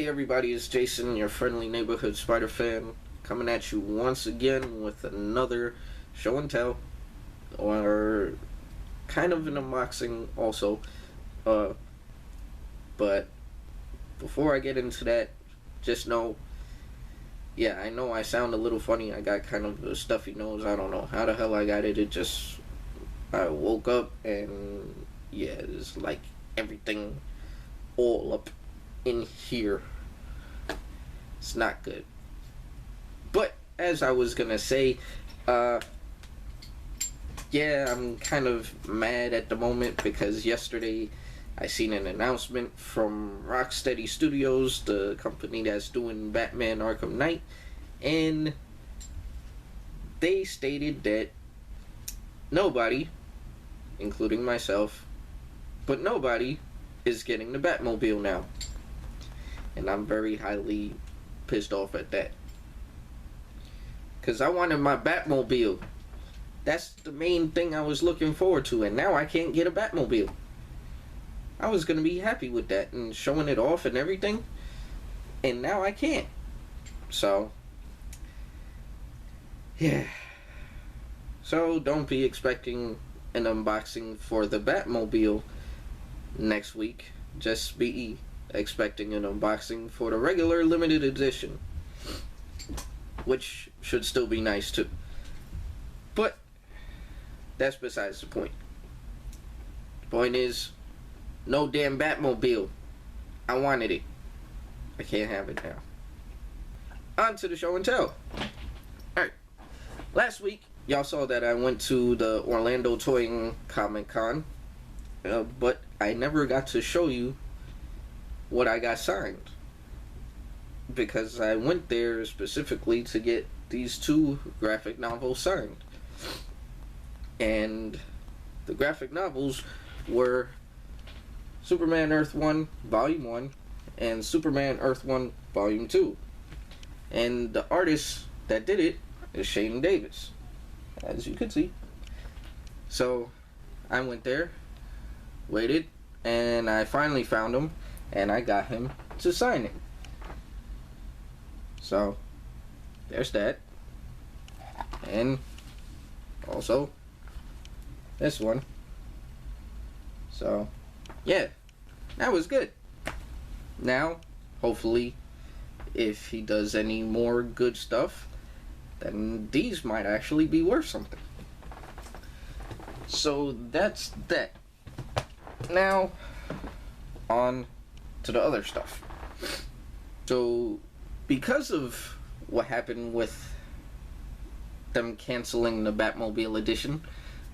everybody, it's Jason, your friendly neighborhood Spider fan, coming at you once again with another show and tell, or kind of an unboxing also. But before I get into that, just know, yeah, I know I sound a little funny. I got kind of a stuffy nose. I don't know how the hell I got it. I woke up and yeah, it's like everything all up in here. It's not good. But as I was gonna say, yeah, I'm kind of mad at the moment because yesterday I seen an announcement from Rocksteady Studios, the company that's doing Batman Arkham Knight, and they stated that nobody, including myself, but nobody is getting the Batmobile now. And I'm very highly pissed off at that. Because I wanted my Batmobile. That's the main thing I was looking forward to, and now I can't get a Batmobile. I was going to be happy with that and showing it off and everything, and now I can't. So, yeah. So, don't be expecting an unboxing for the Batmobile next week. Just be expecting an unboxing for the regular limited edition, which should still be nice too. But that's besides the point. The point is, no damn Batmobile. I wanted it. I can't have it now. On to the show and tell. Alright. Last week, y'all saw that I went to the Orlando Toy Comic Con, but I never got to show you what I got signed. Because I went there specifically to get these two graphic novels signed. And the graphic novels were Superman Earth 1 Volume 1 and Superman Earth 1 Volume 2. And the artist that did it is Shane Davis, as you can see. So I went there, waited, and I finally found him, and I got him to sign it. So there's that. And also this one. So yeah, that was good. Now, hopefully, if he does any more good stuff, then these might actually be worth something. So that's that. Now, on to the other stuff. So, because of what happened with them canceling the Batmobile edition,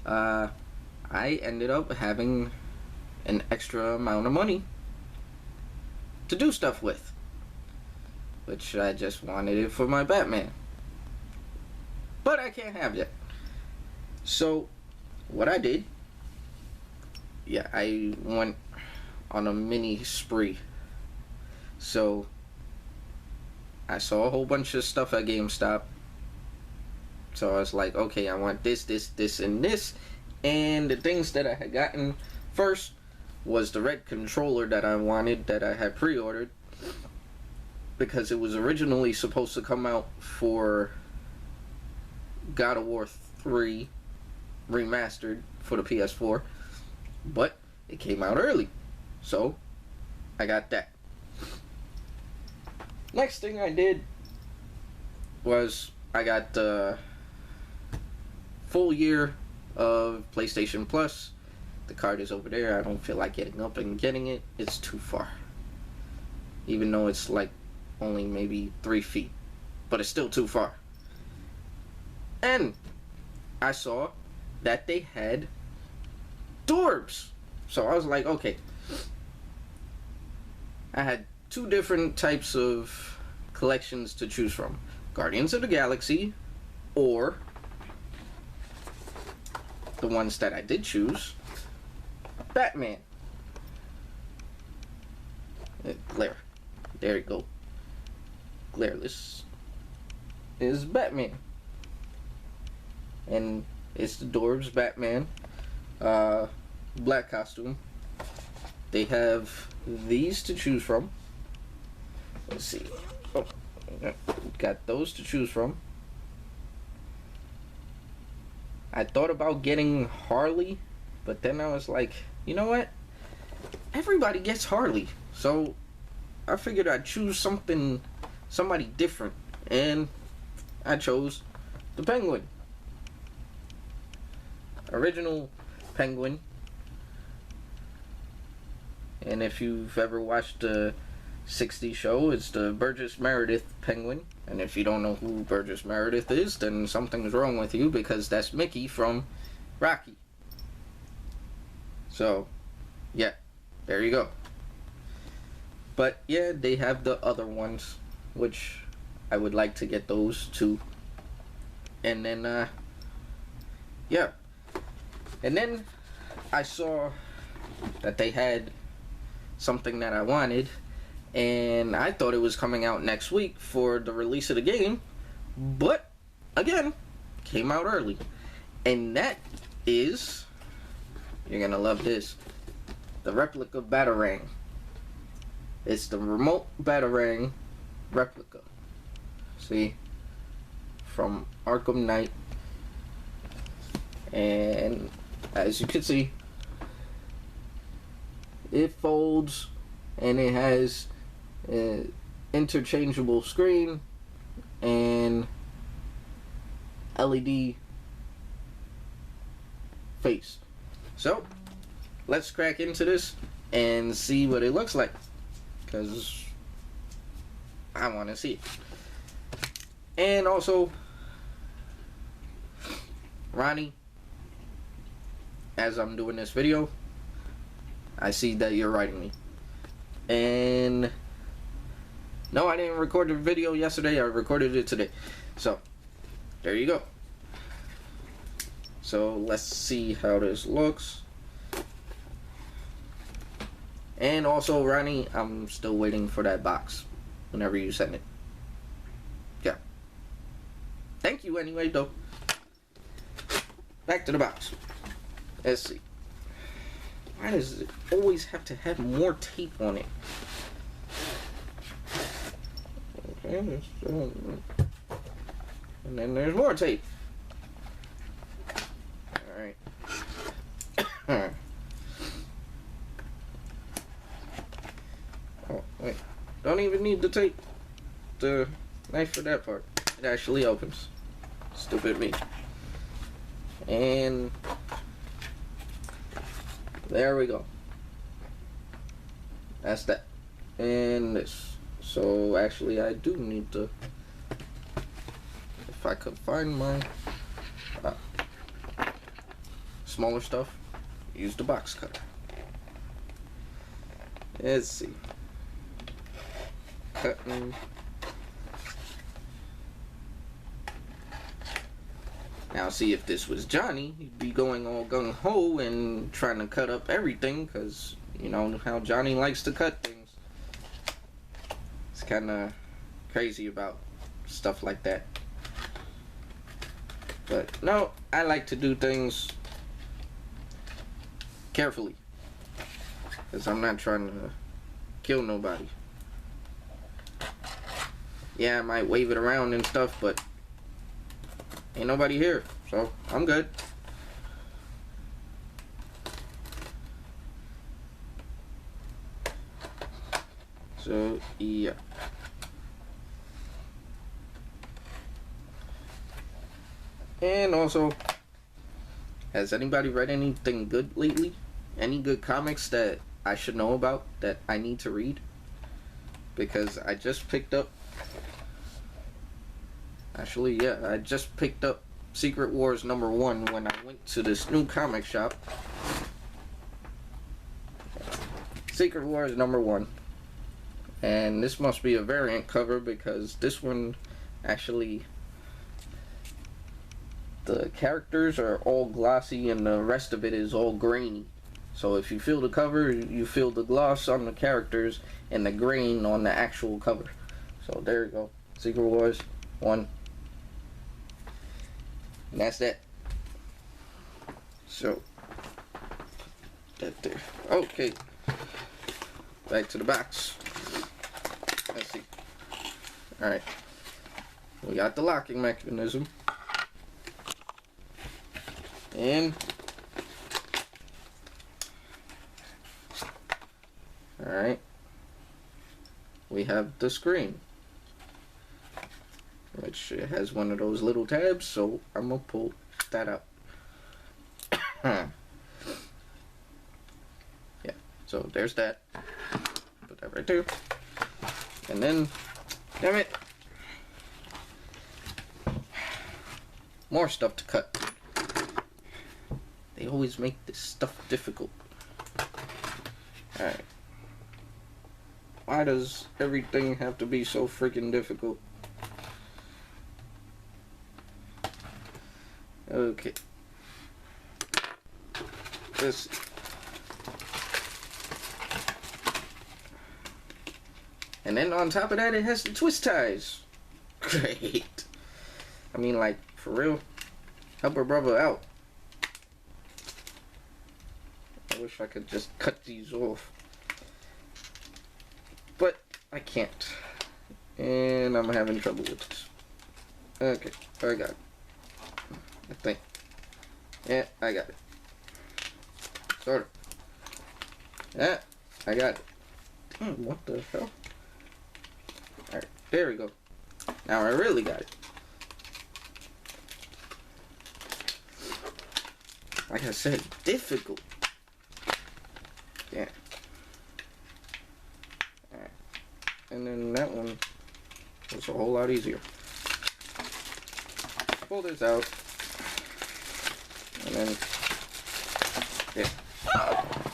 I ended up having an extra amount of money to do stuff with, which I just wanted it for my Batman, but I can't have that. So what I did, yeah, I went on a mini spree. So I saw a whole bunch of stuff at GameStop. So I was like, okay, I want this, and this. And the things that I had gotten first was the red controller that I wanted, that I had pre-ordered, because it was originally supposed to come out for God of War 3 remastered for the PS4, but it came out early, so I got that. Next thing I did was I got the full year of PlayStation Plus. The card is over there. I don't feel like getting up and getting it. It's too far. Even though it's like only maybe 3 feet. But it's still too far. And I saw that they had Dorbs. So I was like, okay. I had two different types of collections to choose from. Guardians of the Galaxy, or the ones that I did choose, Batman. Glare. There you go. Glareless is Batman. And it's the Dorbs Batman. Black costume. They have these to choose from. Let's see. Oh, got those to choose from. I thought about getting Harley, but then I was like, you know what? Everybody gets Harley, so I figured I'd choose somebody different, and I chose the Penguin. Original Penguin. And if you've ever watched the 60s show, it's the Burgess Meredith Penguin. And if you don't know who Burgess Meredith is, then something's wrong with you, because that's Mickey from Rocky. So, yeah, there you go. But yeah, they have the other ones, which I would like to get those too. And then, yeah. And then I saw that they had something that I wanted, and I thought it was coming out next week for the release of the game, but again, came out early. And that is, you're gonna love this, the replica Batarang. It's the remote Batarang replica. See? From Arkham Knight. And as you can see, it folds, and it has an interchangeable screen and LED face. So let's crack into this and see what it looks like, because I want to see it. And also, Ronnie, as I'm doing this video, I see that you're writing me. And no, I didn't record the video yesterday. I recorded it today. So, there you go. So, let's see how this looks. And also, Ronnie, I'm still waiting for that box whenever you send it. Yeah. Thank you anyway, though. Back to the box. Let's see. Why does it always have to have more tape on it? Okay, and then there's more tape. Alright. Alright. Oh, wait. Don't even need the tape. The knife for that part. It actually opens. Stupid me. And there we go. That's that. And this. So actually I do need to, if I could find my smaller stuff, use the box cutter. Let's see. Cutting. Now, see, if this was Johnny, he'd be going all gung-ho and trying to cut up everything, because you know how Johnny likes to cut things. It's kind of crazy about stuff like that. But no, I like to do things carefully, because I'm not trying to kill nobody. Yeah, I might wave it around and stuff, but ain't nobody here, so I'm good. So, yeah. And also, has anybody read anything good lately? Any good comics that I should know about, that I need to read? Because I just picked up, actually, yeah, I just picked up Secret Wars #1 when I went to this new comic shop. Secret Wars #1. And this must be a variant cover, because this one actually, the characters are all glossy and the rest of it is all grainy. So if you feel the cover, you feel the gloss on the characters and the grain on the actual cover. So there you go. Secret Wars 1. And that's that. So, that there. Okay. Back to the box. Let's see. Alright. We got the locking mechanism. And alright. We have the screen, which has one of those little tabs, so I'm gonna pull that out. Yeah, so there's that. Put that right there. And then, damn it, more stuff to cut. They always make this stuff difficult. Alright. Why does everything have to be so freaking difficult? Okay. This. And then on top of that, it has the twist ties. Great. I mean, like, for real. Help a brother out. I wish I could just cut these off. But I can't. And I'm having trouble with this. Okay, I got it. I think. Yeah, I got it. Sort of. Yeah, I got it. Damn, what the hell? Alright, there we go. Now I really got it. Like I said, difficult. Yeah. Alright. And then that one was a whole lot easier. Pull this out. And then, yeah,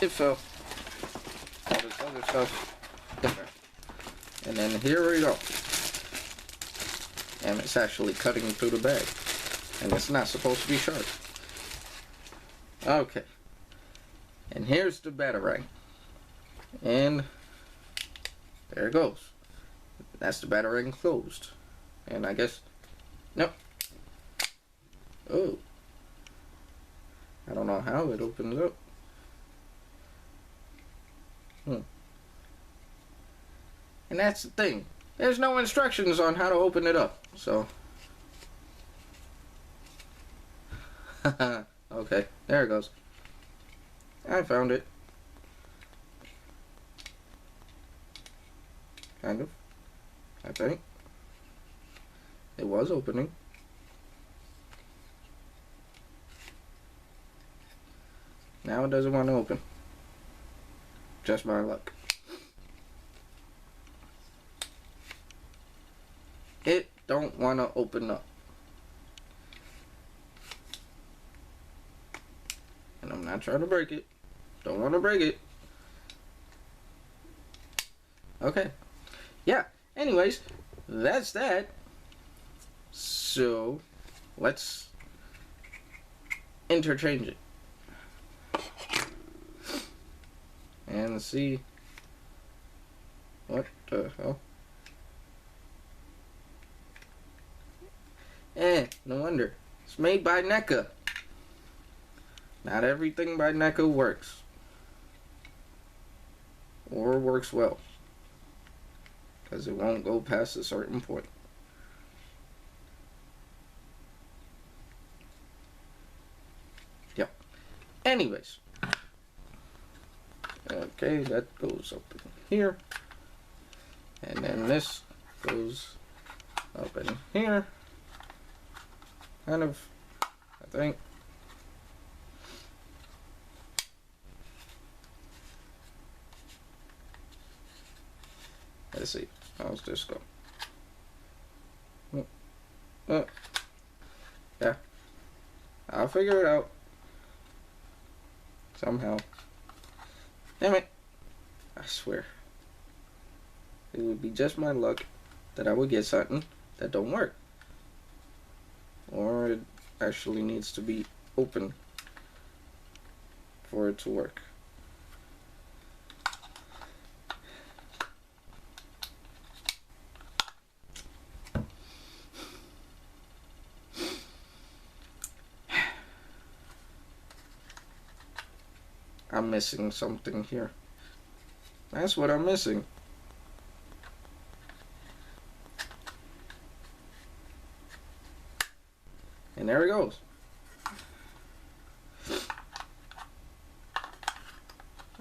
it fell. All this other stuff. And then here we go. And it's actually cutting through the bag. And it's not supposed to be sharp. Okay. And here's the batarang. And there it goes. That's the batarang closed. And I guess, nope. Oh. I don't know how it opens up. And that's the thing. There's no instructions on how to open it up. So. Okay, there it goes. I found it. Kind of. I think. It was opening. Now it doesn't want to open. Just my luck. It don't want to open up. And I'm not trying to break it. Don't want to break it. Okay. Yeah. Anyways, that's that. So, let's interchange it. And see what the hell. No wonder. It's made by NECA. Not everything by NECA works. Or works well. Because it won't go past a certain point. Yep. Anyways. Okay, that goes up in here. And then this goes up in here. Kind of, I think. Let's see. How's this go? Yeah. I'll figure it out. Somehow. Damn it. I swear. It would be just my luck that I would get something that don't work. Or it actually needs to be open for it to work. I'm missing something here. That's what I'm missing. And there it goes.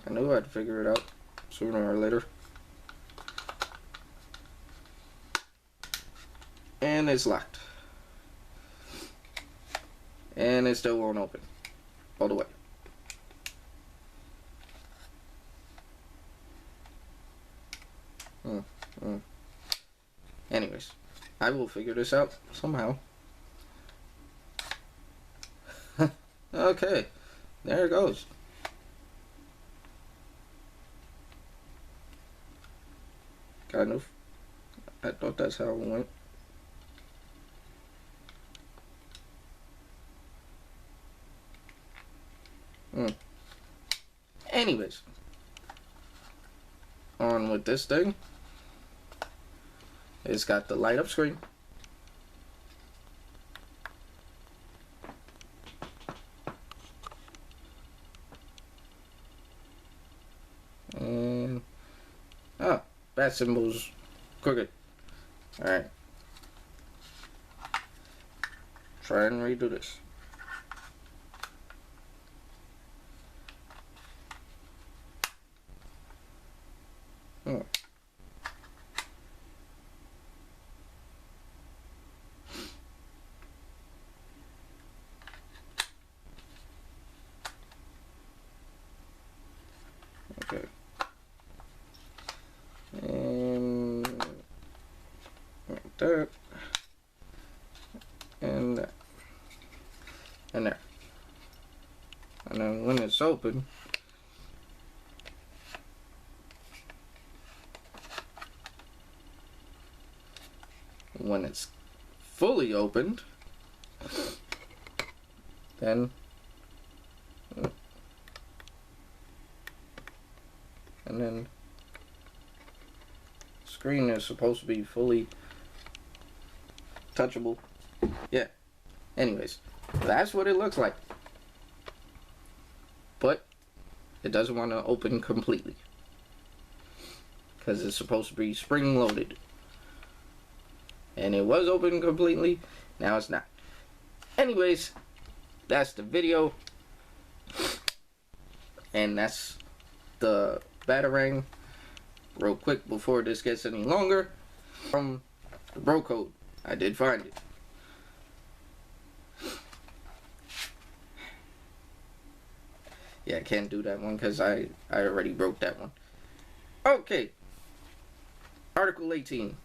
I knew I'd figure it out sooner or later. And it's locked. And it still won't open all the way. Anyways, I will figure this out somehow. Okay, there it goes. Kind of. I thought that's how it went. Anyways, on with this thing. It's got the light up screen. And bat symbol's crooked. Alright. Try and redo this. Okay. And like that. And that. And there. And then when it's open, when it's fully opened, then and then screen is supposed to be fully touchable. Yeah. Anyways, that's what it looks like. But it doesn't want to open completely because it's supposed to be spring loaded. And it was open completely. Now it's not. Anyways, that's the video. And that's the Batarang. Real quick before this gets any longer. From the bro code. I did find it. Yeah, I can't do that one because I already broke that one. Okay. Article 18.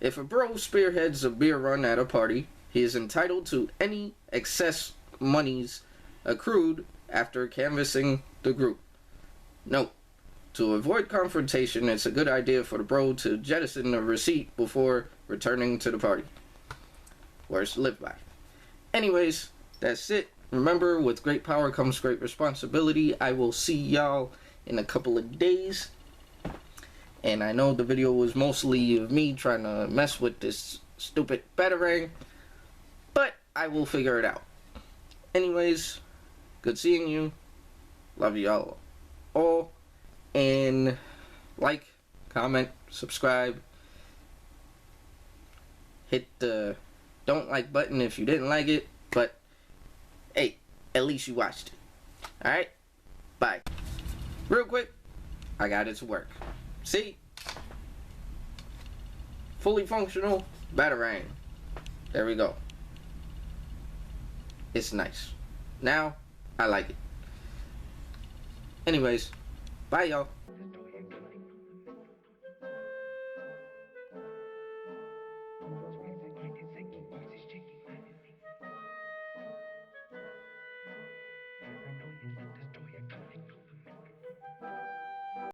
If a bro spearheads a beer run at a party, he is entitled to any excess monies accrued after canvassing the group. Note, to avoid confrontation, it's a good idea for the bro to jettison the receipt before returning to the party. Words to live by. Anyways, that's it. Remember, with great power comes great responsibility. I will see y'all in a couple of days. And I know the video was mostly of me trying to mess with this stupid Batarang, but I will figure it out. Anyways, good seeing you. Love y'all all. And like, comment, subscribe. Hit the don't like button if you didn't like it, but hey, at least you watched it. Alright? Bye. Real quick, I got it to work. See? Fully functional Batarang. There we go. It's nice. Now, I like it. Anyways, bye y'all.